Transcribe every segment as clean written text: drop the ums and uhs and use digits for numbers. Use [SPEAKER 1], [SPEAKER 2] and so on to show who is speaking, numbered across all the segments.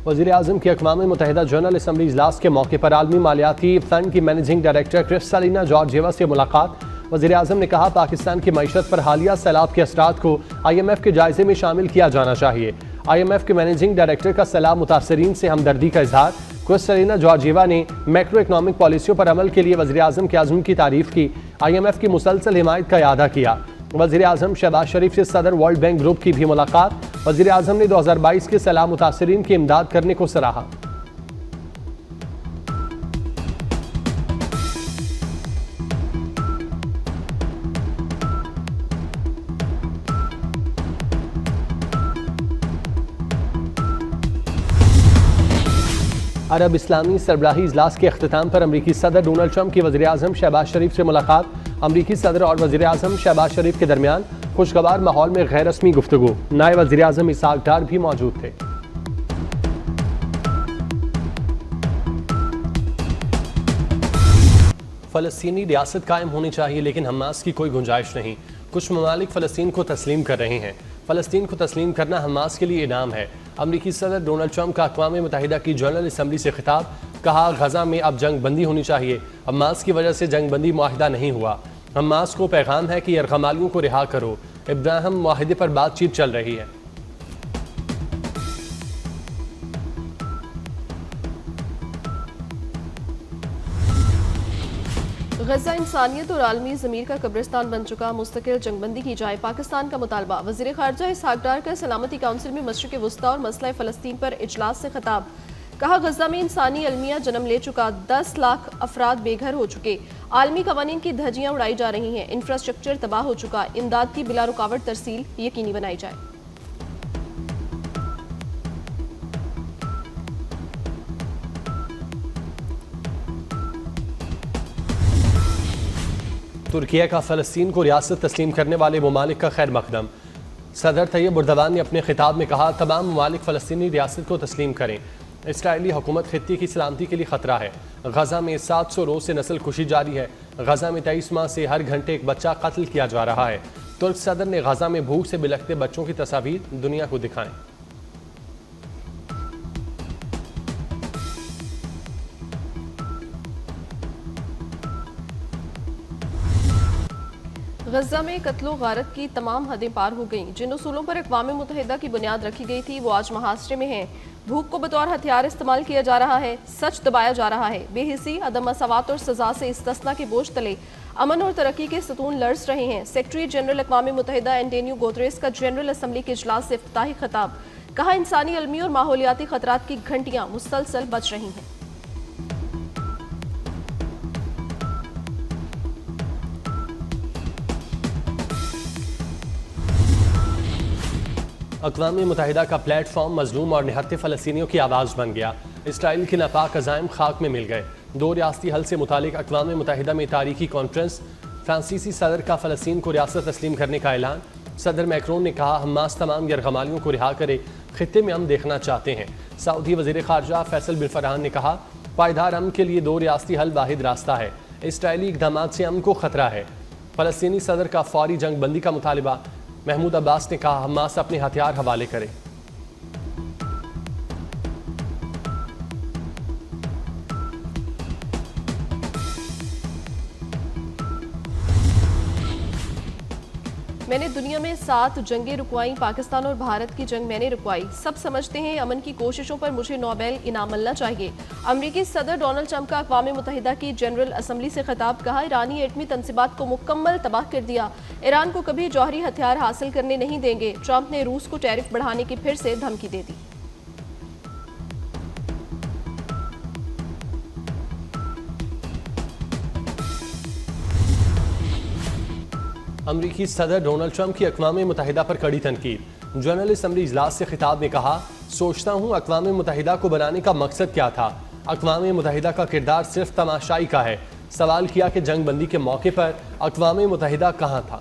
[SPEAKER 1] وزیر اعظم کی اقوام متحدہ جنرل اسمبلی اجلاس کے موقع پر عالمی مالیاتی فنڈ کی مینیجنگ ڈائریکٹر کرسٹالینا جارجیوا سے ملاقات۔ وزیر اعظم نے کہا پاکستان کی معیشت پر حالیہ سیلاب کے اثرات کو IMF کے جائزے میں شامل کیا جانا چاہیے۔ IMF کے مینیجنگ ڈائریکٹر کا سیلاب متاثرین سے ہمدردی کا اظہار۔ کرسٹالینا جارجیوا نے میکرو اکنامک پالیسیوں پر عمل کے لیے وزیر اعظم کے عزم کی تعریف کی۔ IMF کی مسلسل حمایت کا اعادہ کیا۔ وزیر اعظم شہباز شریف سے صدر ورلڈ بینک گروپ کی بھی ملاقات۔ وزیر اعظم نے 2022 کے سیلاب متاثرین کی امداد کرنے کو سراہا۔ عرب اسلامی سربراہی اجلاس کے اختتام پر امریکی صدر ڈونلڈ ٹرمپ کی وزیر اعظم شہباز شریف سے ملاقات۔ امریکی صدر اور وزیر اعظم شہباز شریف کے درمیان خوشگوار ماحول میں غیر رسمی گفتگو۔ نائب وزیر اعظم اسحاق ڈار بھی موجود تھے۔ فلسطینی ریاست قائم ہونی چاہیے لیکن حماس کی کوئی گنجائش نہیں۔ کچھ ممالک فلسطین کو تسلیم کر رہے ہیں۔ فلسطین کو تسلیم کرنا حماس کے لیے انعام ہے۔ امریکی صدر ڈونلڈ ٹرمپ کا اقوام متحدہ کی جنرل اسمبلی سے خطاب۔ کہا غزہ میں اب جنگ بندی ہونی چاہیے۔ حماس کی وجہ سے جنگ بندی معاہدہ نہیں ہوا۔ حماس کو پیغام ہے کہ یرغمالیوں کو رہا کرو۔ ابراہیم معاہدے پر بات چیت چل رہی ہے۔
[SPEAKER 2] غزہ انسانیت اور عالمی ضمیر کا قبرستان بن چکا، مستقل جنگ بندی کی جائے، پاکستان کا مطالبہ۔ وزیر خارجہ اسحاق ڈار کا سلامتی کونسل میں مشرق وسطیٰ اور مسئلہ فلسطین پر اجلاس سے خطاب۔ کہا غزہ میں انسانی المیہ جنم لے چکا، 10 لاکھ افراد بے گھر ہو چکے، عالمی قوانین کی دھجیاں اڑائی جا رہی ہیں، انفراسٹرکچر تباہ ہو چکا، امداد کی بلا رکاوٹ ترسیل یقینی بنائی جائے۔
[SPEAKER 1] ترکیہ کا فلسطین کو ریاست تسلیم کرنے والے ممالک کا خیر مقدم۔ صدر طیب اردوان نے اپنے خطاب میں کہا تمام ممالک فلسطینی ریاست کو تسلیم کریں۔ اسرائیلی حکومت خطے کی سلامتی کے لیے خطرہ ہے۔ غزہ میں 700 روز سے نسل کشی جاری ہے۔ غزہ میں 23 ماہ سے ہر گھنٹے ایک بچہ قتل کیا جا رہا ہے۔ ترک صدر نے غزہ میں بھوک سے بلکتے بچوں کی تصاویر دنیا کو دکھائیں۔
[SPEAKER 2] غزہ میں قتل و غارت کی تمام حدیں پار ہو گئیں۔ جن اصولوں پر اقوام متحدہ کی بنیاد رکھی گئی تھی وہ آج محاصرے میں ہیں۔ بھوک کو بطور ہتھیار استعمال کیا جا رہا ہے، سچ دبایا جا رہا ہے، بے حسی، عدم مساوات اور سزا سے استثناء کے بوجھ تلے امن اور ترقی کے ستون لرز رہے ہیں۔ سیکرٹری جنرل اقوام متحدہ اینٹونیو گوتریس کا جنرل اسمبلی کے اجلاس سے افتتاحی خطاب۔ کہا انسانی المی اور ماحولیاتی خطرات کی گھنٹیاں مسلسل بج رہی ہیں۔
[SPEAKER 1] اقوام متحدہ کا پلیٹ فارم مظلوم اور نہتے فلسطینیوں کی آواز بن گیا۔ اسرائیل کے ناپاک عزائم خاک میں مل گئے۔ 2 ریاستی حل سے متعلق اقوام متحدہ میں تاریخی کانفرنس۔ فرانسیسی صدر کا فلسطین کو ریاست تسلیم کرنے کا اعلان۔ صدر میکرون نے کہا حماس تمام یرغمالیوں کو رہا کرے، خطے میں امن دیکھنا چاہتے ہیں۔ سعودی وزیر خارجہ فیصل بن فرحان نے کہا پائیدار امن کے لیے 2 ریاستی حل واحد راستہ ہے۔ اسرائیلی اقدامات سے امن کو خطرہ ہے۔ فلسطینی صدر کا فوری جنگ بندی کا مطالبہ۔ محمود عباس نے کہا حماس اپنے ہتھیار حوالے کرے۔
[SPEAKER 2] میں نے دنیا میں 7 جنگیں رکوائیں، پاکستان اور بھارت کی جنگ میں نے رکوائی۔ سب سمجھتے ہیں امن کی کوششوں پر مجھے نوبیل انعام ملنا چاہیے۔ امریکی صدر ڈونلڈ ٹرمپ کا اقوام متحدہ کی جنرل اسمبلی سے خطاب۔ کہا ایرانی ایٹمی تنصیبات کو مکمل تباہ کر دیا، ایران کو کبھی جوہری ہتھیار حاصل کرنے نہیں دیں گے۔ ٹرمپ نے روس کو ٹیرف بڑھانے کی پھر سے دھمکی دے دی۔
[SPEAKER 1] امریکی صدر ڈونلڈ ٹرمپ کی اقوام متحدہ پر کڑی تنقید۔ جنرل اسمبلی اجلاس سے خطاب میں کہا سوچتا ہوں اقوام متحدہ کو بنانے کا مقصد کیا تھا۔ اقوام متحدہ کا کردار صرف تماشائی کا ہے۔ سوال کیا کہ جنگ بندی کے موقع پر اقوام متحدہ کہاں تھا۔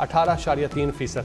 [SPEAKER 1] 18.3%